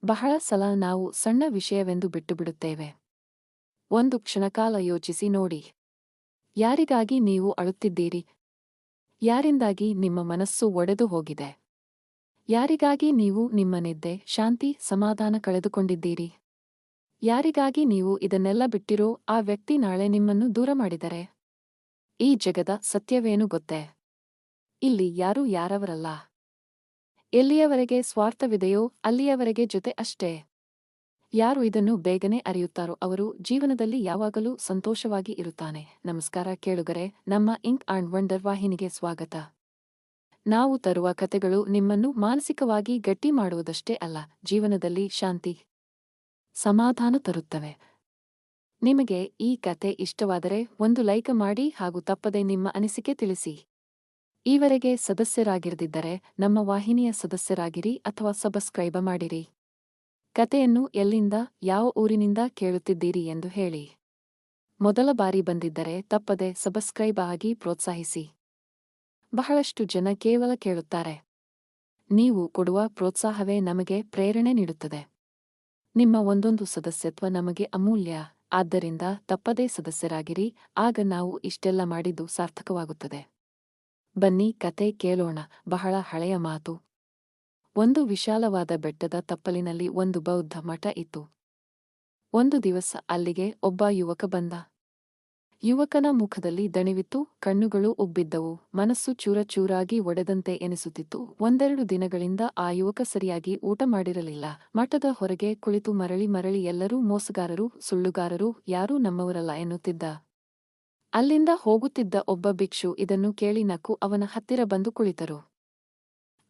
ಬಹಳ ಸಲ ನಾವು ಸಣ್ಣ ವಿಷಯವೆಂದು ಬಿಟ್ಟುಬಿಡುತ್ತೇವೆ. ಒಂದು ಕ್ಷಣಕಾಲ ಯೋಚಿಸಿ ನೋಡಿ. ಯಾರಿಗಾಗಿ ನೀವು ಅಳುತ್ತಿದ್ದೀರಿ? ಯಾರಿಂದಾಗಿ ನಿಮ್ಮ ಮನಸ್ಸು ಒಡೆದು ಹೋಗಿದೆ? ಯಾರಿಗಾಗಿ ನೀವು ನಿಮ್ಮ ನಿದ್ದೆ, ಶಾಂತಿ, ಸಮಾಧಾನ ಕಳೆದುಕೊಂಡಿದ್ದೀರಿ? ಯಾರಿಗಾಗಿ ನೀವು ಇದನ್ನೆಲ್ಲ ಬಿಟ್ಟಿರೋ ಆ ವ್ಯಕ್ತಿ ನಾಳೆ ನಿಮ್ಮನ್ನು ದೂರ ಮಾಡಿದರೆ? ಈ ಜಗದ ಸತ್ಯವೇನು ಗೊತ್ತೇ? ಇಲ್ಲಿ ಯಾರೂ ಯಾರವರಲ್ಲ. ಎಲ್ಲಿಯವರೆಗೆ ಸ್ವಾರ್ಥವಿದೆಯೋ ಅಲ್ಲಿಯವರೆಗೆ ಜೊತೆ ಅಷ್ಟೇ. ಯಾರು ಇದನ್ನು ಬೇಗನೆ ಅರಿಯುತ್ತಾರೋ ಅವರು ಜೀವನದಲ್ಲಿ ಯಾವಾಗಲೂ ಸಂತೋಷವಾಗಿ ಇರುತ್ತಾನೆ. ನಮಸ್ಕಾರ ಕೇಳುಗರೆ, ನಮ್ಮ ಇಂಕ್ ಅಂಡ್ ವಂಡರ್ ವಾಹಿನಿಗೆ ಸ್ವಾಗತ. ನಾವು ತರುವ ಕತೆಗಳು ನಿಮ್ಮನ್ನು ಮಾನಸಿಕವಾಗಿ ಗಟ್ಟಿ ಮಾಡುವುದಷ್ಟೇ ಅಲ್ಲ, ಜೀವನದಲ್ಲಿ ಶಾಂತಿ, ಸಮಾಧಾನ ತರುತ್ತವೆ. ನಿಮಗೆ ಈ ಕತೆ ಇಷ್ಟವಾದರೆ ಒಂದು ಲೈಕ್ ಮಾಡಿ ಹಾಗೂ ತಪ್ಪದೆ ನಿಮ್ಮ ಅನಿಸಿಕೆ ತಿಳಿಸಿ. ಈವರೆಗೆ ಸದಸ್ಯರಾಗಿರದಿದ್ದರೆ ನಮ್ಮ ವಾಹಿನಿಯ ಸದಸ್ಯರಾಗಿರಿ ಅಥವಾ ಸಬ್ಸ್ಕ್ರೈಬ್ ಮಾಡಿರಿ. ಕತೆಯನ್ನು ಎಲ್ಲಿಂದ, ಯಾವ ಊರಿನಿಂದ ಕೇಳುತ್ತಿದ್ದೀರಿ ಎಂದು ಹೇಳಿ. ಮೊದಲ ಬಾರಿ ಬಂದಿದ್ದರೆ ತಪ್ಪದೆ ಸಬ್ಸ್ಕ್ರೈಬ್ ಆಗಿ ಪ್ರೋತ್ಸಾಹಿಸಿ. ಬಹಳಷ್ಟು ಜನ ಕೇವಲ ಕೇಳುತ್ತಾರೆ. ನೀವು ಕೊಡುವ ಪ್ರೋತ್ಸಾಹವೇ ನಮಗೆ ಪ್ರೇರಣೆ ನೀಡುತ್ತದೆ. ನಿಮ್ಮ ಒಂದೊಂದು ಸದಸ್ಯತ್ವ ನಮಗೆ ಅಮೂಲ್ಯ. ಆದ್ದರಿಂದ ತಪ್ಪದೇ ಸದಸ್ಯರಾಗಿರಿ, ಆಗ ನಾವು ಇಷ್ಟೆಲ್ಲ ಮಾಡಿದ್ದು ಸಾರ್ಥಕವಾಗುತ್ತದೆ. ಬನ್ನಿ ಕತೆ ಕೇಳೋಣ. ಬಹಳ ಹಳೆಯ ಮಾತು. ಒಂದು ವಿಶಾಲವಾದ ಬೆಟ್ಟದ ತಪ್ಪಲಿನಲ್ಲಿ ಒಂದು ಬೌದ್ಧ ಮಠ ಇತ್ತು. ಒಂದು ದಿವಸ ಅಲ್ಲಿಗೆ ಒಬ್ಬ ಯುವಕ ಬಂದ. ಯುವಕನ ಮುಖದಲ್ಲಿ ದಣಿವಿತ್ತು, ಕಣ್ಣುಗಳು ಉಬ್ಬಿದ್ದವು, ಮನಸ್ಸು ಚೂರಚೂರಾಗಿ ಒಡೆದಂತೆ ಎನಿಸುತ್ತಿತ್ತು. ಒಂದೆರಡು ದಿನಗಳಿಂದ ಆ ಯುವಕ ಸರಿಯಾಗಿ ಊಟ ಮಾಡಿರಲಿಲ್ಲ. ಮಠದ ಹೊರಗೆ ಕುಳಿತು ಮರಳಿ ಮರಳಿ ಎಲ್ಲರೂ ಮೋಸಗಾರರು, ಸುಳ್ಳುಗಾರರು, ಯಾರೂ ನಮ್ಮವರಲ್ಲ ಎನ್ನುತ್ತಿದ್ದ. ಅಲ್ಲಿಂದ ಹೋಗುತ್ತಿದ್ದ ಒಬ್ಬ ಭಿಕ್ಷು ಇದನ್ನು ಕೇಳಿ ನಕ್ಕು ಅವನ ಹತ್ತಿರ ಬಂದು ಕುಳಿತರು.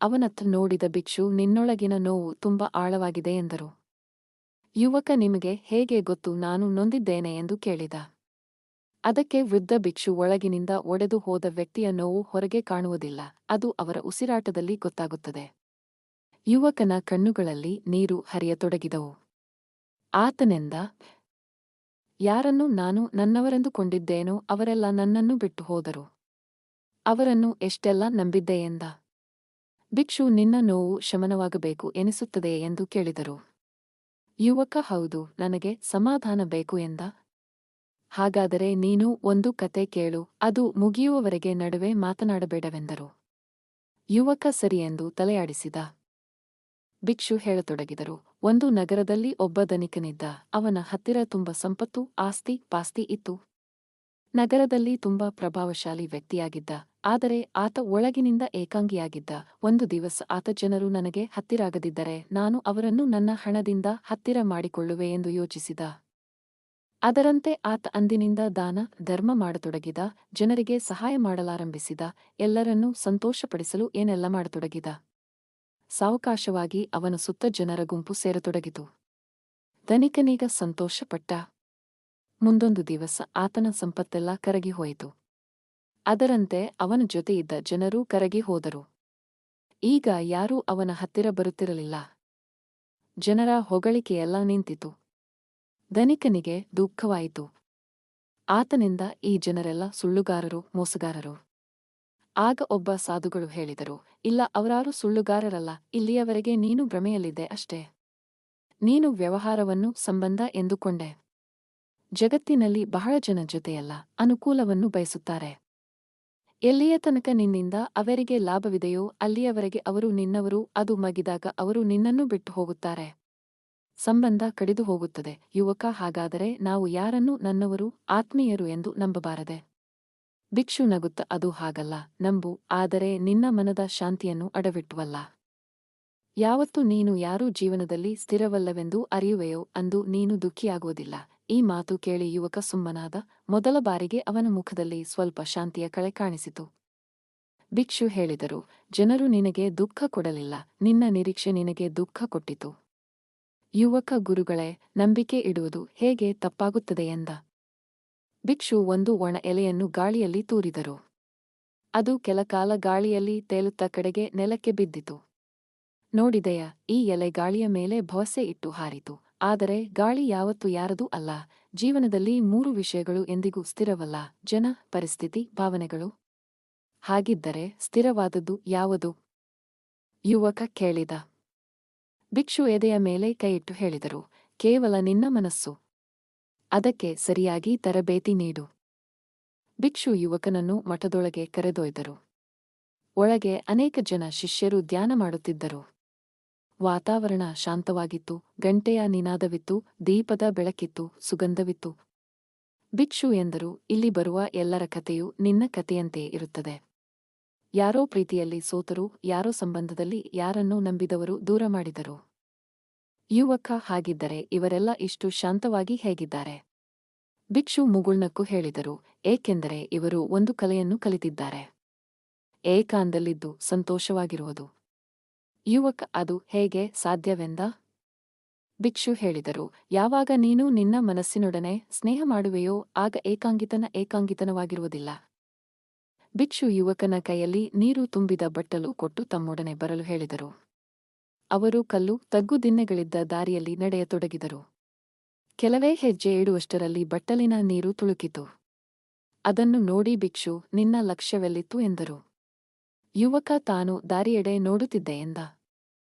ಅವನತ್ತ ನೋಡಿದ ಭಿಕ್ಷು, ನಿನ್ನೊಳಗಿನ ನೋವು ತುಂಬ ಆಳವಾಗಿದೆ ಎಂದರು. ಯುವಕ, ನಿಮಗೆ ಹೇಗೆ ಗೊತ್ತು ನಾನು ನೊಂದಿದ್ದೇನೆ ಎಂದು ಕೇಳಿದ. ಅದಕ್ಕೆ ವೃದ್ಧ ಭಿಕ್ಷು, ಒಳಗಿನಿಂದ ಒಡೆದು ಹೋದ ವ್ಯಕ್ತಿಯ ನೋವು ಹೊರಗೆ ಕಾಣುವುದಿಲ್ಲ, ಅದು ಅವರ ಉಸಿರಾಟದಲ್ಲಿ ಗೊತ್ತಾಗುತ್ತದೆ. ಯುವಕನ ಕಣ್ಣುಗಳಲ್ಲಿ ನೀರು ಹರಿಯತೊಡಗಿದವು. ಆತನೆಂದ, ಯಾರನ್ನು ನಾನು ನನ್ನವರೆಂದುಕೊಂಡಿದ್ದೇನೋ ಅವರೆಲ್ಲ ನನ್ನನ್ನು ಬಿಟ್ಟು ಹೋದರು. ಅವರನ್ನು ಎಷ್ಟೆಲ್ಲ ನಂಬಿದ್ದೆ ಎಂದ. ಭಿಕ್ಷು, ನಿನ್ನ ನೋವು ಶಮನವಾಗಬೇಕು ಎನಿಸುತ್ತದೆ ಎಂದು ಕೇಳಿದರು. ಯುವಕ, ಹೌದು, ನನಗೆ ಸಮಾಧಾನ ಬೇಕು ಎಂದ. ಹಾಗಾದರೆ ನೀನು ಒಂದು ಕತೆ ಕೇಳು, ಅದು ಮುಗಿಯುವವರೆಗೆ ನಡುವೆ ಮಾತನಾಡಬೇಡವೆಂದರು. ಯುವಕ ಸರಿ ಎಂದು ತಲೆಯಾಡಿಸಿದ. ಭಿಕ್ಷು ಹೇಳತೊಡಗಿದರು. ಒಂದು ನಗರದಲ್ಲಿ ಒಬ್ಬ ಧನಿಕನಿದ್ದ. ಅವನ ಹತ್ತಿರ ತುಂಬ ಸಂಪತ್ತು, ಆಸ್ತಿ ಪಾಸ್ತಿ ಇತ್ತು. ನಗರದಲ್ಲಿ ತುಂಬ ಪ್ರಭಾವಶಾಲಿ ವ್ಯಕ್ತಿಯಾಗಿದ್ದ. ಆದರೆ ಆತ ಒಳಗಿನಿಂದ ಏಕಾಂಗಿಯಾಗಿದ್ದ. ಒಂದು ದಿವಸ ಆತ, ಜನರು ನನಗೆ ಹತ್ತಿರಾಗದಿದ್ದರೆ ನಾನು ಅವರನ್ನು ನನ್ನ ಹಣದಿಂದ ಹತ್ತಿರ ಮಾಡಿಕೊಳ್ಳುವೆ ಎಂದು ಯೋಚಿಸಿದ. ಅದರಂತೆ ಆತ ಅಂದಿನಿಂದ ದಾನ ಧರ್ಮ ಮಾಡತೊಡಗಿದ. ಜನರಿಗೆ ಸಹಾಯ ಮಾಡಲಾರಂಭಿಸಿದ. ಎಲ್ಲರನ್ನೂ ಸಂತೋಷಪಡಿಸಲು ಏನೆಲ್ಲ ಮಾಡತೊಡಗಿದ. ಸಾವಕಾಶವಾಗಿ ಅವನ ಸುತ್ತ ಜನರ ಗುಂಪು ಸೇರತೊಡಗಿತು. ಧನಿಕನೀಗ ಸಂತೋಷಪಟ್ಟ. ಮುಂದೊಂದು ದಿವಸ ಆತನ ಸಂಪತ್ತೆಲ್ಲ ಕರಗಿ ಹೋಯಿತು. ಅದರಂತೆ ಅವನ ಜೊತೆಯಿದ್ದ ಜನರೂ ಕರಗಿ ಹೋದರು. ಈಗ ಯಾರೂ ಅವನ ಹತ್ತಿರ ಬರುತ್ತಿರಲಿಲ್ಲ. ಜನರ ಹೊಗಳಿಕೆಯೆಲ್ಲ ನಿಂತಿತು. ಧನಿಕನಿಗೆ ದುಃಖವಾಯಿತು. ಆತನಿಂದ, ಈ ಜನರೆಲ್ಲ ಸುಳ್ಳುಗಾರರು, ಮೋಸಗಾರರು. ಆಗ ಒಬ್ಬ ಸಾಧುಗಳು ಹೇಳಿದರು, ಇಲ್ಲ, ಅವರಾರು ಸುಳ್ಳುಗಾರರಲ್ಲ, ಇಲ್ಲಿಯವರೆಗೆ ನೀನು ಭ್ರಮೆಯಲ್ಲಿದ್ದೆ ಅಷ್ಟೇ. ನೀನು ವ್ಯವಹಾರವನ್ನು ಸಂಬಂಧ ಎಂದುಕೊಂಡೆ. ಜಗತ್ತಿನಲ್ಲಿ ಬಹಳ ಜನ ಜೊತೆಯಲ್ಲ, ಅನುಕೂಲವನ್ನು ಬಯಸುತ್ತಾರೆ. ಎಲ್ಲಿಯ ತನಕ ನಿನ್ನಿಂದ ಅವರಿಗೆ ಲಾಭವಿದೆಯೋ ಅಲ್ಲಿಯವರೆಗೆ ಅವರು ನಿನ್ನವರು, ಅದು ಮಗಿದಾಗ ಅವರು ನಿನ್ನನ್ನು ಬಿಟ್ಟು ಹೋಗುತ್ತಾರೆ. ಸಂಬಂಧ ಕಡಿದು ಹೋಗುತ್ತದೆ. ಯುವಕ, ಹಾಗಾದರೆ ನಾವು ಯಾರನ್ನು ನನ್ನವರು, ಆತ್ಮೀಯರು ಎಂದು ನಂಬಬಾರದೆ? ಭಿಕ್ಷು ನಗುತ್ತ, ಅದು ಹಾಗಲ್ಲ, ನಂಬು, ಆದರೆ ನಿನ್ನ ಮನದ ಶಾಂತಿಯನ್ನು ಅಡವಿಟ್ಟುವಲ್ಲ. ಯಾವತ್ತು ನೀನು ಯಾರೂ ಜೀವನದಲ್ಲಿ ಸ್ಥಿರವಲ್ಲವೆಂದು ಅರಿಯುವೆಯೋ ಅಂದು ನೀನು ದುಃಖಿಯಾಗುವುದಿಲ್ಲ. ಈ ಮಾತು ಕೇಳಿ ಯುವಕ ಸುಮ್ಮನಾದ. ಮೊದಲ ಬಾರಿಗೆ ಅವನ ಮುಖದಲ್ಲಿ ಸ್ವಲ್ಪ ಶಾಂತಿಯ ಕಳೆ ಕಾಣಿಸಿತು. ಭಿಕ್ಷು ಹೇಳಿದರು, ಜನರು ನಿನಗೆ ದುಃಖ ಕೊಡಲಿಲ್ಲ, ನಿನ್ನ ನಿರೀಕ್ಷೆ ನಿನಗೆ ದುಃಖ ಕೊಟ್ಟಿತು. ಯುವಕ, ಗುರುಗಳೇ, ನಂಬಿಕೆ ಇಡುವುದು ಹೇಗೆ ತಪ್ಪಾಗುತ್ತದೆ ಎಂದ. ಭಿಕ್ಷು ಒಂದು ಒಣ ಎಲೆಯನ್ನು ಗಾಳಿಯಲ್ಲಿ ತೂರಿದರು. ಅದು ಕೆಲಕಾಲ ಗಾಳಿಯಲ್ಲಿ ತೇಲುತ್ತ ಕಡೆಗೆ ನೆಲಕ್ಕೆ ಬಿದ್ದಿತು. ನೋಡಿದೆಯಾ, ಈ ಎಲೆ ಗಾಳಿಯ ಮೇಲೆ ಭರವಸೆ ಇಟ್ಟು ಹಾರಿತು. ಆದರೆ ಗಾಳಿ ಯಾವತ್ತೂ ಯಾರದೂ ಅಲ್ಲ. ಜೀವನದಲ್ಲಿ 3 ವಿಷಯಗಳು ಎಂದಿಗೂ ಸ್ಥಿರವಲ್ಲ: ಜನ, ಪರಿಸ್ಥಿತಿ, ಭಾವನೆಗಳು. ಹಾಗಿದ್ದರೆ ಸ್ಥಿರವಾದದ್ದು ಯಾವುದು? ಯುವಕ ಕೇಳಿದ. ಭಿಕ್ಷು ಎದೆಯ ಮೇಲೆ ಕೈಯಿಟ್ಟು ಹೇಳಿದರು, ಕೇವಲ ನಿನ್ನ ಮನಸ್ಸು. ಅದಕ್ಕೆ ಸರಿಯಾಗಿ ತರಬೇತಿ ನೀಡು. ಭಿಕ್ಷು ಯುವಕನನ್ನು ಮಠದೊಳಗೆ ಕರೆದೊಯ್ದರು. ಒಳಗೆ ಅನೇಕ ಜನ ಶಿಷ್ಯರು ಧ್ಯಾನ ಮಾಡುತ್ತಿದ್ದರು. ವಾತಾವರಣ ಶಾಂತವಾಗಿತ್ತು, ಗಂಟೆಯ ನಿನಾದವಿತ್ತು, ದೀಪದ ಬೆಳಕಿತ್ತು, ಸುಗಂಧವಿತ್ತು. ಭಿಕ್ಷು ಎಂದರು, ಇಲ್ಲಿ ಬರುವ ಎಲ್ಲರ ಕಥೆಯೂ ನಿನ್ನ ಕಥೆಯಂತೆಯೇ ಇರುತ್ತದೆ. ಯಾರೋ ಪ್ರೀತಿಯಲ್ಲಿ ಸೋತರು, ಯಾರೋ ಸಂಬಂಧದಲ್ಲಿ ಯಾರನ್ನೋ ನಂಬಿದವರು ದೂರ ಮಾಡಿದರು. ಯುವಕ, ಹಾಗಿದ್ದರೆ ಇವರೆಲ್ಲ ಇಷ್ಟು ಶಾಂತವಾಗಿ ಹೇಗಿದ್ದಾರೆ? ಭಿಕ್ಷು ಮುಗುಳ್ನಕ್ಕು ಹೇಳಿದರು, ಏಕೆಂದರೆ ಇವರು ಒಂದು ಕಲೆಯನ್ನು ಕಲಿತಿದ್ದಾರೆ. ಏಕಾಂತದಲ್ಲಿದ್ದು ಸಂತೋಷವಾಗಿರುವುದು. ಯುವಕ, ಅದು ಹೇಗೆ ಸಾಧ್ಯವೆಂದ? ಭಿಕ್ಷು ಹೇಳಿದರು, ಯಾವಾಗ ನೀನು ನಿನ್ನ ಮನಸ್ಸಿನೊಡನೆ ಸ್ನೇಹ ಮಾಡುವೆಯೋ ಆಗ ಏಕಾಂಗಿತನವಾಗಿರುವುದಿಲ್ಲ. ಭಿಕ್ಷು ಯುವಕನ ಕೈಯಲ್ಲಿ ನೀರು ತುಂಬಿದ ಬಟ್ಟಲು ಕೊಟ್ಟು ತಮ್ಮೊಡನೆ ಬರಲು ಹೇಳಿದರು. ಅವರು ಕಲ್ಲು ತಗ್ಗುದಿನ್ನೆಗಳಿದ್ದ ದಾರಿಯಲ್ಲಿ ನಡೆಯತೊಡಗಿದರು. ಕೆಲವೇ ಹೆಜ್ಜೆ ಇಡುವಷ್ಟರಲ್ಲಿ ಬಟ್ಟಲಿನ ನೀರು ತುಳುಕಿತು. ಅದನ್ನು ನೋಡಿ ಭಿಕ್ಷು, ನಿನ್ನ ಲಕ್ಷ್ಯವೆಲ್ಲಿತ್ತು ಎಂದರು. ಯುವಕ ತಾನು ದಾರಿಯೆಡೆ ನೋಡುತ್ತಿದ್ದೆ ಎಂದ.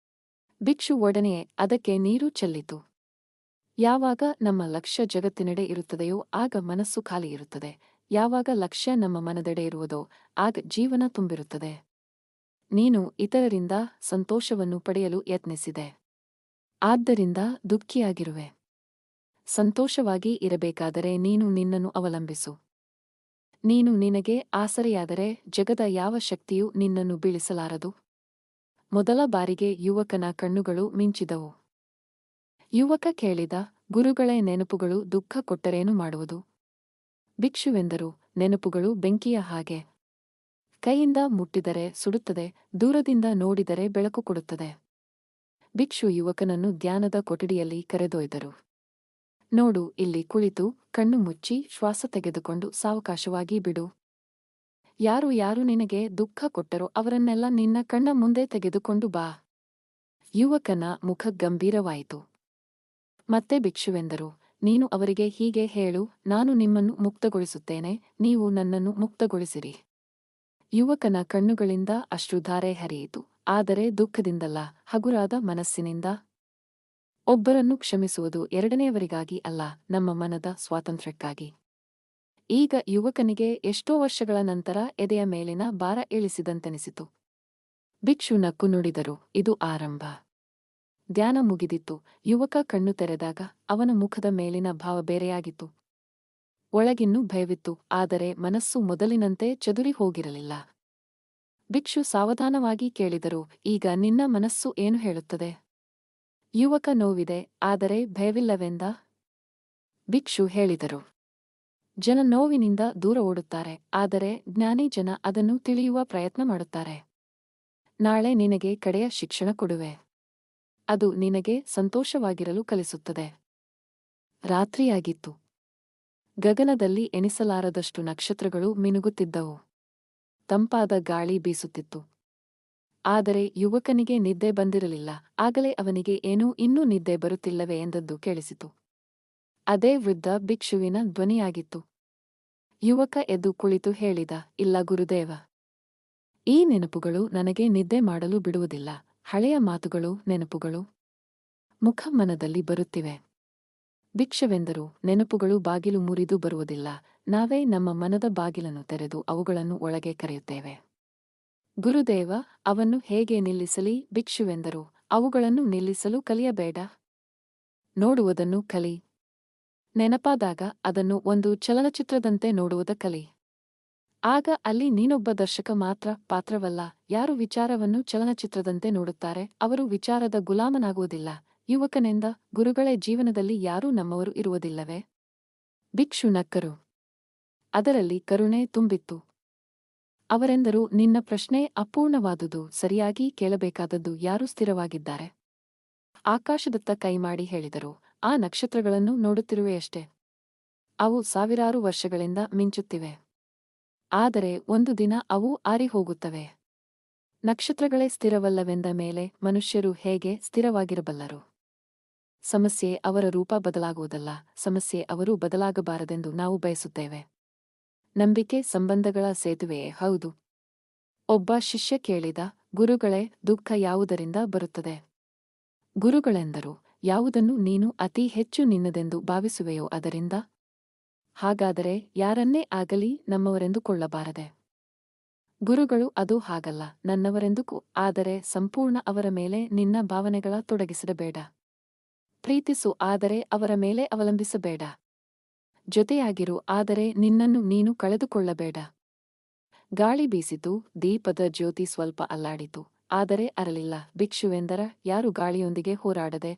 ಭಿಕ್ಷು ಒಡನೆಯೇ ಅದಕ್ಕೆ ನೀರು ಚೆಲ್ಲಿತು. ಯಾವಾಗ ನಮ್ಮ ಲಕ್ಷ್ಯ ಜಗತ್ತಿನೆಡೆ ಇರುತ್ತದೆಯೋ ಆಗ ಮನಸ್ಸು ಖಾಲಿ ಇರುತ್ತದೆ. ಯಾವಾಗ ಲಕ್ಷ್ಯ ನಮ್ಮ ಮನದೆಡೆ ಇರುವುದೋ ಆಗ ಜೀವನ ತುಂಬಿರುತ್ತದೆ. ನೀನು ಇತರರಿಂದ ಸಂತೋಷವನ್ನು ಪಡೆಯಲು ಯತ್ನಿಸಿದೆ. ಆದ್ದರಿಂದ ದುಃಖಿಯಾಗಿರುವೆ. ಸಂತೋಷವಾಗಿ ಇರಬೇಕಾದರೆ ನೀನು ನಿನ್ನನ್ನು ಅವಲಂಬಿಸು. ನೀನು ನಿನಗೆ ಆಸರೆಯಾದರೆ ಜಗದ ಯಾವ ಶಕ್ತಿಯೂ ನಿನ್ನನ್ನು ಬೀಳಿಸಲಾರದು. ಮೊದಲ ಬಾರಿಗೆ ಯುವಕನ ಕಣ್ಣುಗಳು ಮಿಂಚಿದವು. ಯುವಕ ಕೇಳಿದ, ಗುರುಗಳೇ, ನೆನಪುಗಳು ದುಃಖ ಕೊಟ್ಟರೇನು ಮಾಡುವುದು? ಭಿಕ್ಷುವೆಂದರು, ನೆನಪುಗಳು ಬೆಂಕಿಯ ಹಾಗೆ. ಕೈಯಿಂದ ಮುಟ್ಟಿದರೆ ಸುಡುತ್ತದೆ, ದೂರದಿಂದ ನೋಡಿದರೆ ಬೆಳಕು ಕೊಡುತ್ತದೆ. ಭಿಕ್ಷು ಯುವಕನನ್ನು ಧ್ಯಾನದ ಕೊಠಡಿಯಲ್ಲಿ ಕರೆದೊಯ್ದರು. ನೋಡು, ಇಲ್ಲಿ ಕುಳಿತು ಕಣ್ಣು ಮುಚ್ಚಿ ಶ್ವಾಸ ತೆಗೆದುಕೊಂಡು ಸಾವಕಾಶವಾಗಿ ಬಿಡು. ಯಾರು ಯಾರು ನಿನಗೆ ದುಃಖ ಕೊಟ್ಟರೋ ಅವರನ್ನೆಲ್ಲ ನಿನ್ನ ಕಣ್ಣ ಮುಂದೆ ತೆಗೆದುಕೊಂಡು ಬಾ. ಯುವಕನ ಮುಖ ಗಂಭೀರವಾಯಿತು. ಮತ್ತೆ ಭಿಕ್ಷುವೆಂದರು, ನೀನು ಅವರಿಗೆ ಹೀಗೆ ಹೇಳು, ನಾನು ನಿಮ್ಮನ್ನು ಮುಕ್ತಗೊಳಿಸುತ್ತೇನೆ, ನೀವು ನನ್ನನ್ನು ಮುಕ್ತಗೊಳಿಸಿರಿ. ಯುವಕನ ಕಣ್ಣುಗಳಿಂದ ಅಶ್ರುಧಾರೆ ಹರಿಯಿತು, ಆದರೆ ದುಃಖದಿಂದಲ್ಲ, ಹಗುರಾದ ಮನಸ್ಸಿನಿಂದ. ಒಬ್ಬರನ್ನು ಕ್ಷಮಿಸುವುದು ಎರಡನೆಯವರಿಗಾಗಿ ಅಲ್ಲ, ನಮ್ಮ ಮನದ ಸ್ವಾತಂತ್ರ್ಯಕ್ಕಾಗಿ. ಈಗ ಯುವಕನಿಗೆ ಎಷ್ಟೋ ವರ್ಷಗಳ ನಂತರ ಎದೆಯ ಮೇಲಿನ ಭಾರ ಇಳಿಸಿದಂತೆನಿಸಿತು. ಭಿಕ್ಷು ನಕ್ಕು ನುಡಿದರು, ಇದು ಆರಂಭ. ಧ್ಯಾನ ಮುಗಿದಿತ್ತು. ಯುವಕ ಕಣ್ಣು ತೆರೆದಾಗ ಅವನ ಮುಖದ ಮೇಲಿನ ಭಾವ ಬೇರೆಯಾಗಿತ್ತು. ಒಳಗಿನ್ನೂ ಭಯವಿತ್ತು, ಆದರೆ ಮನಸ್ಸು ಮೊದಲಿನಂತೆ ಚದುರಿ ಹೋಗಿರಲಿಲ್ಲ. ಭಿಕ್ಷು ಸಾವಧಾನವಾಗಿ ಕೇಳಿದರು, ಈಗ ನಿನ್ನ ಮನಸ್ಸು ಏನು ಹೇಳುತ್ತದೆ? ಯುವಕ, ನೋವಿದೆ, ಆದರೆ ಭಯವಿಲ್ಲವೆಂದ. ಭಿಕ್ಷು ಹೇಳಿದರು, ಜನ ನೋವಿನಿಂದ ದೂರ ಓಡುತ್ತಾರೆ, ಆದರೆ ಜ್ಞಾನಿ ಜನ ಅದನ್ನು ತಿಳಿಯುವ ಪ್ರಯತ್ನ ಮಾಡುತ್ತಾರೆ. ನಾಳೆ ನಿನಗೆ ಕಡೆಯ ಶಿಕ್ಷಣ ಕೊಡುವೆ. ಅದು ನಿನಗೆ ಸಂತೋಷವಾಗಿರಲು ಕಲಿಸುತ್ತದೆ. ರಾತ್ರಿಯಾಗಿತ್ತು. ಗಗನದಲ್ಲಿ ಎಣಿಸಲಾರದಷ್ಟು ನಕ್ಷತ್ರಗಳು ಮಿನುಗುತ್ತಿದ್ದವು. ತಂಪಾದ ಗಾಳಿ ಬೀಸುತ್ತಿತ್ತು. ಆದರೆ ಯುವಕನಿಗೆ ನಿದ್ದೆ ಬಂದಿರಲಿಲ್ಲ. ಆಗಲೇ ಅವನಿಗೆ ಏನೂ ಇನ್ನೂ ನಿದ್ದೆ ಬರುತ್ತಿಲ್ಲವೇ ಎಂದದ್ದು ಕೇಳಿಸಿತು. ಅದೇ ವೃದ್ಧ ಭಿಕ್ಷುವಿನ ಧ್ವನಿಯಾಗಿತ್ತು. ಯುವಕ ಎದ್ದು ಕುಳಿತು ಹೇಳಿದ, ಇಲ್ಲ ಗುರುದೇವ. ಈ ನೆನಪುಗಳು ನನಗೆ ನಿದ್ದೆ ಮಾಡಲು ಬಿಡುವುದಿಲ್ಲ. ಹಳೆಯ ಮಾತುಗಳು, ನೆನಪುಗಳು ಮುಖಮನದಲ್ಲಿ ಬರುತ್ತಿವೆ. ಭಿಕ್ಷವೆಂದರು, ನೆನಪುಗಳು ಬಾಗಿಲು ಮುರಿದು ಬರುವುದಿಲ್ಲ, ನಾವೇ ನಮ್ಮ ಮನದ ಬಾಗಿಲನ್ನು ತೆರೆದು ಅವುಗಳನ್ನು ಒಳಗೆ ಕರೆಯುತ್ತೇವೆ. ಗುರುದೇವ, ಅವನ್ನು ಹೇಗೆ ನಿಲ್ಲಿಸಲಿ? ಭಿಕ್ಷುವೆಂದರು, ಅವುಗಳನ್ನು ನಿಲ್ಲಿಸಲು ಕಲಿಯಬೇಡ. ನೋಡುವುದನ್ನು ಕಲಿ. ನೆನಪಾದಾಗ ಅದನ್ನು ಒಂದು ಚಲನಚಿತ್ರದಂತೆ ನೋಡುವುದ ಕಲಿ. ಆಗ ಅಲ್ಲಿ ನೀನೊಬ್ಬ ದರ್ಶಕ ಮಾತ್ರ, ಪಾತ್ರವಲ್ಲ. ಯಾರು ವಿಚಾರವನ್ನು ಚಲನಚಿತ್ರದಂತೆ ನೋಡುತ್ತಾರೆ ಅವರು ವಿಚಾರದ ಗುಲಾಮನಾಗುವುದಿಲ್ಲ. ಯುವಕನೆಂದ, ಗುರುಗಳೇ, ಜೀವನದಲ್ಲಿ ಯಾರೂ ನಮ್ಮವರು ಇರುವುದಿಲ್ಲವೇ? ಭಿಕ್ಷು ನಕ್ಕರು. ಅದರಲ್ಲಿ ಕರುಣೆ ತುಂಬಿತ್ತು. ಅವರೆಂದರು, ನಿನ್ನ ಪ್ರಶ್ನೆ ಅಪೂರ್ಣವಾದುದು. ಸರಿಯಾಗಿ ಕೇಳಬೇಕಾದದ್ದು, ಯಾರು ಸ್ಥಿರವಾಗಿದ್ದಾರೆ? ಆಕಾಶದತ್ತ ಕೈಮಾಡಿ ಹೇಳಿದರು, ಆ ನಕ್ಷತ್ರಗಳನ್ನು ನೋಡುತ್ತಿರುವೆಯಷ್ಟೇ. ಅವು ಸಾವಿರಾರು ವರ್ಷಗಳಿಂದ ಮಿಂಚುತ್ತಿವೆ. ಆದರೆ ಒಂದು ದಿನ ಅವು ಆರಿಹೋಗುತ್ತವೆ. ನಕ್ಷತ್ರಗಳೇ ಸ್ಥಿರವಲ್ಲವೆಂದ ಮೇಲೆ ಮನುಷ್ಯರು ಹೇಗೆ ಸ್ಥಿರವಾಗಿರಬಲ್ಲರು? ಸಮಸ್ಯೆ ಅವರ ರೂಪ ಬದಲಾಗುವುದಲ್ಲ, ಸಮಸ್ಯೆ ಅವರು ಬದಲಾಗಬಾರದೆಂದು ನಾವು ಬಯಸುತ್ತೇವೆ. ನಂಬಿಕೆ ಸಂಬಂಧಗಳ ಸೇತುವೆಯೇ ಹೌದು. ಒಬ್ಬ ಶಿಷ್ಯ ಕೇಳಿದ, ಗುರುಗಳೇ, ದುಃಖ ಯಾವುದರಿಂದ ಬರುತ್ತದೆ? ಗುರುಗಳೆಂದರು, ಯಾವುದನ್ನು ನೀನು ಅತಿ ಹೆಚ್ಚು ನಿನ್ನದೆಂದು ಭಾವಿಸುವೆಯೋ ಅದರಿಂದ? ಹಾಗಾದರೆ ಯಾರನ್ನೇ ಆಗಲಿ ನಮ್ಮವರೆಂದುಕೊಳ್ಳಬಾರದೆ? ಗುರುಗಳು ಅದು ಹಾಗಲ್ಲ, ನನ್ನವರೆಂದುಕೋ, ಆದರೆ ಸಂಪೂರ್ಣ ಅವರ ಮೇಲೆ ನಿನ್ನ ಭಾವನೆಗಳ ತೊಡಗಿಸಿಡಬೇಡ. ಪ್ರೀತಿಸು, ಆದರೆ ಅವರ ಮೇಲೆ ಅವಲಂಬಿಸಬೇಡ. ಜೊತೆಯಾಗಿರು, ಆದರೆ ನಿನ್ನನ್ನು ನೀನು ಕಳೆದುಕೊಳ್ಳಬೇಡ. ಗಾಳಿ ಬೀಸಿತು, ದೀಪದ ಜ್ಯೋತಿ ಸ್ವಲ್ಪ ಅಲ್ಲಾಡಿತು, ಆದರೆ ಅರಳಿಲ್ಲ. ಭಿಕ್ಷುವೆಂದರ ಯಾರು ಗಾಳಿಯೊಂದಿಗೆ ಹೋರಾಡದೆ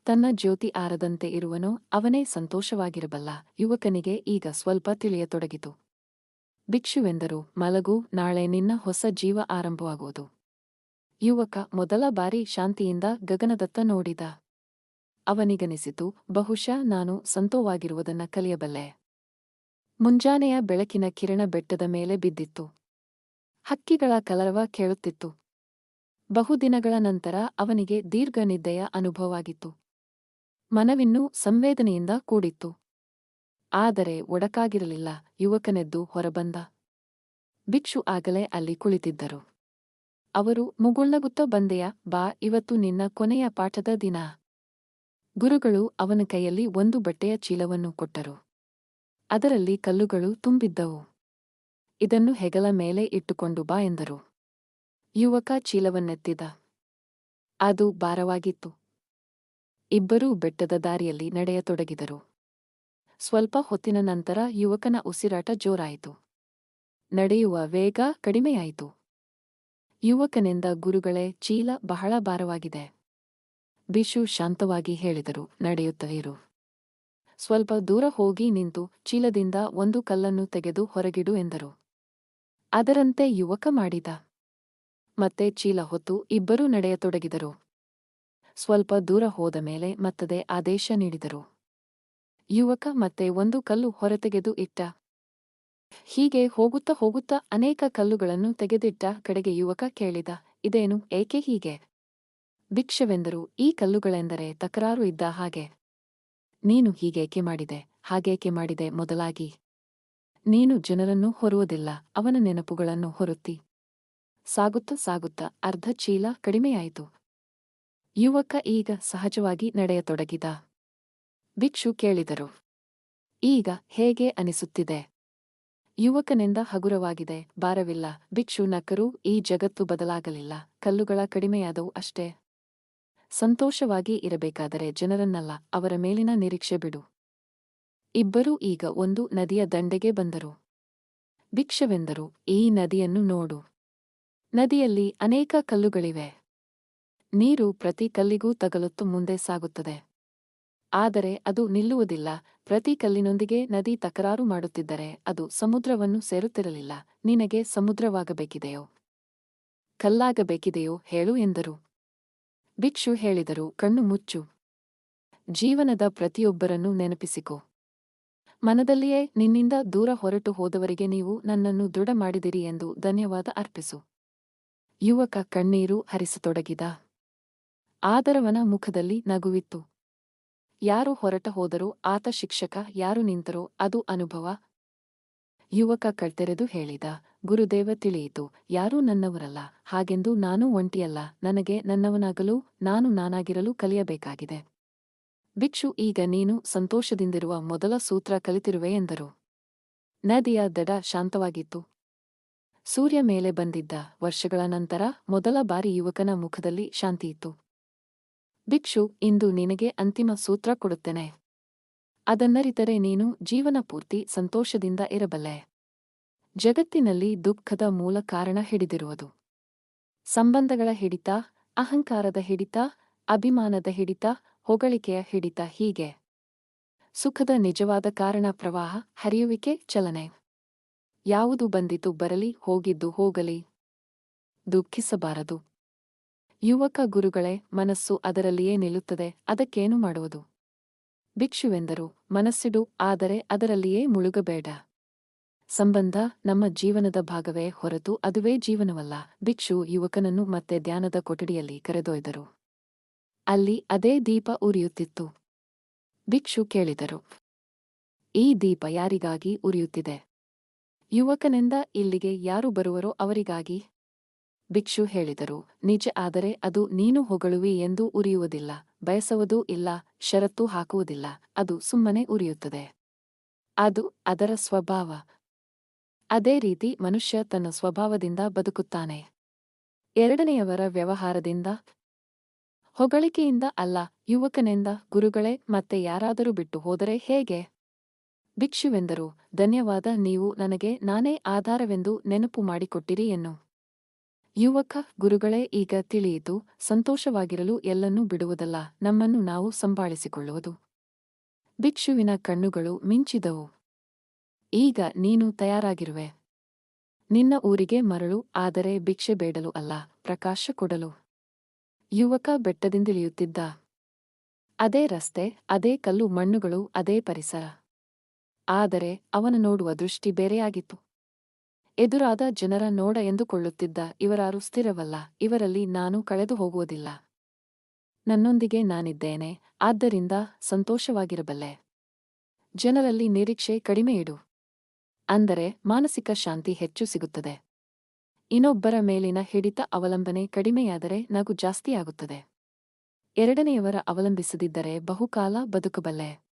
ತನ್ನ ಜ್ಯೋತಿ ಆರದಂತೆ ಇರುವನೋ ಅವನೇ ಸಂತೋಷವಾಗಿರಬಲ್ಲ. ಯುವಕನಿಗೆ ಈಗ ಸ್ವಲ್ಪ ತಿಳಿಯತೊಡಗಿತು. ಭಿಕ್ಷುವೆಂದರು, ಮಲಗು, ನಾಳೆ ನಿನ್ನ ಹೊಸ ಜೀವ ಆರಂಭವಾಗುವುದು. ಯುವಕ ಮೊದಲ ಬಾರಿ ಶಾಂತಿಯಿಂದ ಗಗನದತ್ತ ನೋಡಿದ. ಅವನಿಗನಿಸಿತು, ಬಹುಶಃ ನಾನು ಸಂತೋಷವಾಗಿರುವುದನ್ನ ಕಲಿಯಬಲ್ಲೆ. ಮುಂಜಾನೆಯ ಬೆಳಕಿನ ಕಿರಣ ಬೆಟ್ಟದ ಮೇಲೆ ಬಿದ್ದಿತ್ತು. ಹಕ್ಕಿಗಳ ಕಲರವ ಕೇಳುತ್ತಿತ್ತು. ಬಹುದಿನಗಳ ನಂತರ ಅವನಿಗೆ ದೀರ್ಘ ನಿದ್ದೆಯ ಅನುಭವವಾಗಿತ್ತು. ಮನವಿನ್ನೂ ಸಂವೇದನೆಯಿಂದ ಕೂಡಿತ್ತು. ಆದರೆ ಒಡಕಾಗಿರಲಿಲ್ಲ. ಯುವಕನೆದ್ದು ಹೊರಬಂದ. ಭಿಕ್ಷು ಆಗಲೇ ಅಲ್ಲಿ ಕುಳಿತಿದ್ದರು. ಅವರು ಮುಗುಳ್ನಗುತ್ತ, ಬಂದೆಯ, ಬಾ, ಇವತ್ತು ನಿನ್ನ ಕೊನೆಯ ಪಾಠದ ದಿನ. ಗುರುಗಳು ಅವನ ಕೈಯಲ್ಲಿ ಒಂದು ಬಟ್ಟೆಯ ಚೀಲವನ್ನು ಕೊಟ್ಟರು. ಅದರಲ್ಲಿ ಕಲ್ಲುಗಳು ತುಂಬಿದ್ದವು. ಇದನ್ನು ಹೆಗಲ ಮೇಲೆ ಇಟ್ಟುಕೊಂಡು ಬಾ ಎಂದರು. ಯುವಕ ಚೀಲವನ್ನೆತ್ತಿದ. ಅದು ಭಾರವಾಗಿತ್ತು. ಇಬ್ಬರೂ ಬೆಟ್ಟದ ದಾರಿಯಲ್ಲಿ ನಡೆಯತೊಡಗಿದರು. ಸ್ವಲ್ಪ ಹೊತ್ತಿನ ನಂತರ ಯುವಕನ ಉಸಿರಾಟ ಜೋರಾಯಿತು. ನಡೆಯುವ ವೇಗ ಕಡಿಮೆಯಾಯಿತು. ಯುವಕನೆಂದ, ಗುರುಗಳೇ, ಚೀಲ ಬಹಳ ಭಾರವಾಗಿದೆ. ಭಿಕ್ಷು ಶಾಂತವಾಗಿ ಹೇಳಿದರು, ನಡೆಯುತ್ತ ಇರು. ಸ್ವಲ್ಪ ದೂರ ಹೋಗಿ ನಿಂತು ಚೀಲದಿಂದ ಒಂದು ಕಲ್ಲನ್ನು ತೆಗೆದು ಹೊರಗಿಡು ಎಂದರು. ಅದರಂತೆ ಯುವಕ ಮಾಡಿದ. ಮತ್ತೆ ಚೀಲ ಹೊತ್ತು ಇಬ್ಬರೂ ನಡೆಯತೊಡಗಿದರು. ಸ್ವಲ್ಪ ದೂರ ಹೋದ ಮೇಲೆ ಮತ್ತದೇ ಆದೇಶ ನೀಡಿದರು. ಯುವಕ ಮತ್ತೆ ಒಂದು ಕಲ್ಲು ಹೊರತೆಗೆದು ಇಟ್ಟ. ಹೀಗೆ ಹೋಗುತ್ತಾ ಹೋಗುತ್ತಾ ಅನೇಕ ಕಲ್ಲುಗಳನ್ನು ತೆಗೆದಿಟ್ಟ ಕಡೆಗೆ ಯುವಕ ಕೇಳಿದ, ಇದೇನು, ಏಕೆ ಹೀಗೆ? ಭಿಕ್ಷವೆಂದರು, ಈ ಕಲ್ಲುಗಳೆಂದರೆ ತಕರಾರು ಇದ್ದ ಹಾಗೆ. ನೀನು ಹೀಗೇಕೆ ಮಾಡಿದೆ, ಹಾಗೇಕೆ ಮಾಡಿದೆ? ಮೊದಲಾಗಿ ನೀನು ಜನರನ್ನು ಹೊರುವುದಿಲ್ಲ, ಅವನ ನೆನಪುಗಳನ್ನು ಹೊರುತ್ತಿ. ಸಾಗುತ್ತಾ ಸಾಗುತ್ತಾ ಅರ್ಧ ಚೀಲ ಕಡಿಮೆಯಾಯಿತು. ಯುವಕ ಈಗ ಸಹಜವಾಗಿ ನಡೆಯತೊಡಗಿದ. ಭಿಕ್ಷು ಕೇಳಿದರು, ಈಗ ಹೇಗೆ ಅನಿಸುತ್ತಿದೆ? ಯುವಕನೆಂದ, ಹಗುರವಾಗಿದೆ, ಭಾರವಿಲ್ಲ. ಭಿಕ್ಷು ನಕ್ಕರು, ಈ ಜಗತ್ತು ಬದಲಾಗಲಿಲ್ಲ, ಕಲ್ಲುಗಳ ಕಡಿಮೆಯಾದವು ಅಷ್ಟೇ. ಸಂತೋಷವಾಗಿ ಇರಬೇಕಾದರೆ ಜನರನ್ನಲ್ಲ, ಅವರ ಮೇಲಿನ ನಿರೀಕ್ಷೆ ಬಿಡು. ಇಬ್ಬರೂ ಈಗ ಒಂದು ನದಿಯ ದಂಡೆಗೆ ಬಂದರು. ಭಿಕ್ಷವೆಂದರು, ಈ ನದಿಯನ್ನು ನೋಡು. ನದಿಯಲ್ಲಿ ಅನೇಕ ಕಲ್ಲುಗಳಿವೆ. ನೀರು ಪ್ರತಿ ಕಲ್ಲಿಗೂ ತಗಲುತ್ತು ಮುಂದೆ ಸಾಗುತ್ತದೆ. ಆದರೆ ಅದು ನಿಲ್ಲುವುದಿಲ್ಲ. ಪ್ರತಿ ಕಲ್ಲಿನೊಂದಿಗೆ ನದಿ ತಕರಾರು ಮಾಡುತ್ತಿದ್ದರೆ ಅದು ಸಮುದ್ರವನ್ನು ಸೇರುತ್ತಿರಲಿಲ್ಲ. ನಿನಗೆ ಸಮುದ್ರವಾಗಬೇಕಿದೆಯೋ, ಕಲ್ಲಾಗಬೇಕಿದೆಯೋ ಹೇಳು ಎಂದರು. ಭಿಕ್ಷು ಹೇಳಿದರು, ಕಣ್ಣು ಮುಚ್ಚು. ಜೀವನದ ಪ್ರತಿಯೊಬ್ಬರನ್ನು ನೆನಪಿಸಿಕೊ. ಮನದಲ್ಲಿಯೇ ನಿನ್ನಿಂದ ದೂರ ಹೊರಟು ಹೋದವರಿಗೆ ನೀವು ನನ್ನನ್ನು ದೃಢ ಮಾಡಿದಿರಿ ಎಂದು ಧನ್ಯವಾದ ಅರ್ಪಿಸು. ಯುವಕ ಕಣ್ಣೀರು ಹರಿಸತೊಡಗಿದ. ಆದರವನ ಮುಖದಲ್ಲಿ ನಗುವಿತ್ತು. ಯಾರು ಹೊರಟ ಹೋದರೋ ಆತ ಶಿಕ್ಷಕ, ಯಾರು ನಿಂತರೋ ಅದು ಅನುಭವ. ಯುವಕ ಕಣ್ತೆರೆದು ಹೇಳಿದ, ಗುರುದೇವ, ತಿಳಿಯಿತು, ಯಾರೂ ನನ್ನವರಲ್ಲ, ಹಾಗೆಂದು ನಾನೂ ಒಂಟಿಯಲ್ಲ. ನನಗೆ ನನ್ನವನಾಗಲು, ನಾನು ನಾನಾಗಿರಲು ಕಲಿಯಬೇಕಾಗಿದೆ. ಭಿಕ್ಷು, ಈಗ ನೀನು ಸಂತೋಷದಿಂದಿರುವ ಮೊದಲ ಸೂತ್ರ ಕಲಿತಿರುವೆ ಎಂದರು. ನದಿಯ ದಡ ಶಾಂತವಾಗಿತ್ತು. ಸೂರ್ಯ ಮೇಲೆ ಬಂದಿದ್ದ. ವರ್ಷಗಳ ನಂತರ ಮೊದಲ ಬಾರಿ ಯುವಕನ ಮುಖದಲ್ಲಿ ಶಾಂತಿಯಿತ್ತು. ಭಿಕ್ಷು, ಇಂದು ನಿನಗೆ ಅಂತಿಮ ಸೂತ್ರ ಕೊಡುತ್ತೇನೆ. ಅದನ್ನರಿತರೆ ನೀನು ಜೀವನ ಪೂರ್ತಿ ಸಂತೋಷದಿಂದ ಇರಬಲ್ಲೆ. ಜಗತ್ತಿನಲ್ಲಿ ದುಃಖದ ಮೂಲ ಕಾರಣ ಹಿಡಿದಿರುವುದು. ಸಂಬಂಧಗಳ ಹಿಡಿತ, ಅಹಂಕಾರದ ಹಿಡಿತ, ಅಭಿಮಾನದ ಹಿಡಿತ, ಹೊಗಳಿಕೆಯ ಹಿಡಿತ, ಹೀಗೆ. ಸುಖದ ನಿಜವಾದ ಕಾರಣ ಪ್ರವಾಹ, ಹರಿಯುವಿಕೆ, ಚಲನೆ. ಯಾವುದು ಬಂದಿತು ಬರಲಿ, ಹೋಗಿದ್ದು ಹೋಗಲಿ. ದುಃಖಿಸಬಾರದು. ಯುವಕ, ಗುರುಗಳೇ, ಮನಸ್ಸು ಅದರಲ್ಲಿಯೇ ನಿಲ್ಲುತ್ತದೆ, ಅದಕ್ಕೇನು ಮಾಡುವುದು? ಭಿಕ್ಷುವೆಂದರು, ಮನಸ್ಸಿಡು, ಆದರೆ ಅದರಲ್ಲಿಯೇ ಮುಳುಗಬೇಡ. ಸಂಬಂಧ ನಮ್ಮ ಜೀವನದ ಭಾಗವೇ ಹೊರತು ಅದುವೇ ಜೀವನವಲ್ಲ. ಭಿಕ್ಷು ಯುವಕನನ್ನು ಮತ್ತೆ ಧ್ಯಾನದ ಕೊಠಡಿಯಲ್ಲಿ ಕರೆದೊಯ್ದರು. ಅಲ್ಲಿ ಅದೇ ದೀಪ ಉರಿಯುತ್ತಿತ್ತು. ಭಿಕ್ಷು ಕೇಳಿದರು, ಈ ದೀಪ ಯಾರಿಗಾಗಿ ಉರಿಯುತ್ತಿದೆ? ಯುವಕನೆಂದ, ಇಲ್ಲಿಗೆ ಯಾರು ಬರುವರೋ ಅವರಿಗಾಗಿ. ಭಿಕ್ಷು ಹೇಳಿದರು, ನಿಜ, ಆದರೆ ಅದು ನೀನು ಹೊಗಳುವಿ ಎಂದು ಉರಿಯುವುದಿಲ್ಲ, ಬಯಸುವುದೂ ಇಲ್ಲ, ಷರತ್ತು ಹಾಕುವುದಿಲ್ಲ, ಅದು ಸುಮ್ಮನೆ ಉರಿಯುತ್ತದೆ. ಅದು ಅದರ ಸ್ವಭಾವ. ಅದೇ ರೀತಿ ಮನುಷ್ಯ ತನ್ನ ಸ್ವಭಾವದಿಂದ ಬದುಕುತ್ತಾನೆ. ಎರಡನೆಯವರ ವ್ಯವಹಾರದಿಂದ, ಹೊಗಳಿಕೆಯಿಂದ ಅಲ್ಲ. ಯುವಕನೆಂದ, ಗುರುಗಳೇ, ಮತ್ತೆ ಯಾರಾದರೂ ಬಿಟ್ಟು ಹೋದರೆ ಹೇಗೆ? ಭಿಕ್ಷುವೆಂದರು, ಧನ್ಯವಾದ, ನೀವು ನನಗೆ ನಾನೇ ಆಧಾರವೆಂದು ನೆನಪು ಮಾಡಿಕೊಟ್ಟಿರಿ ಎನ್ನು. ಯುವಕ, ಗುರುಗಳೇ, ಈಗ ತಿಳಿಯಿತು, ಸಂತೋಷವಾಗಿರಲು ಎಲ್ಲನ್ನೂ ಬಿಡುವುದಲ್ಲ, ನಮ್ಮನ್ನು ನಾವು ಸಂಭಾಳಿಸಿಕೊಳ್ಳುವುದು. ಭಿಕ್ಷುವಿನ ಕಣ್ಣುಗಳು ಮಿಂಚಿದವು. ಈಗ ನೀನು ತಯಾರಾಗಿರುವೆ. ನಿನ್ನ ಊರಿಗೆ ಮರಳು, ಆದರೆ ಭಿಕ್ಷೆ ಬೇಡಲು ಅಲ್ಲ, ಪ್ರಕಾಶ ಕೊಡಲು. ಯುವಕ ಬೆಟ್ಟದಿಂದಿಳಿಯುತ್ತಿದ್ದ. ಅದೇ ರಸ್ತೆ, ಅದೇ ಕಲ್ಲು ಮಣ್ಣುಗಳು, ಅದೇ ಪರಿಸರ. ಆದರೆ ಅವನ ನೋಡುವ ದೃಷ್ಟಿ ಬೇರೆಯಾಗಿತ್ತು. ಎದುರಾದ ಜನರ ನೋಡ ಎಂದುಕೊಳ್ಳುತ್ತಿದ್ದ, ಇವರಾರು ಸ್ಥಿರವಲ್ಲ, ಇವರಲ್ಲಿ ನಾನು ಕಳೆದು ಹೋಗುವುದಿಲ್ಲ. ನನ್ನೊಂದಿಗೆ ನಾನಿದ್ದೇನೆ, ಆದ್ದರಿಂದ ಸಂತೋಷವಾಗಿರಬಲ್ಲೆ. ಜನರಲ್ಲಿ ನಿರೀಕ್ಷೆ ಕಡಿಮೆ ಇಡು. ಅಂದರೆ ಮಾನಸಿಕ ಶಾಂತಿ ಹೆಚ್ಚು ಸಿಗುತ್ತದೆ. ಇನ್ನೊಬ್ಬರ ಮೇಲಿನ ಹಿಡಿತ ಅವಲಂಬನೆ ಕಡಿಮೆಯಾದರೆ ನಗು ಜಾಸ್ತಿಯಾಗುತ್ತದೆ. ಎರಡನೆಯವರ ಅವಲಂಬಿಸದಿದ್ದರೆ ಬಹುಕಾಲ ಬದುಕಬಲ್ಲೆ.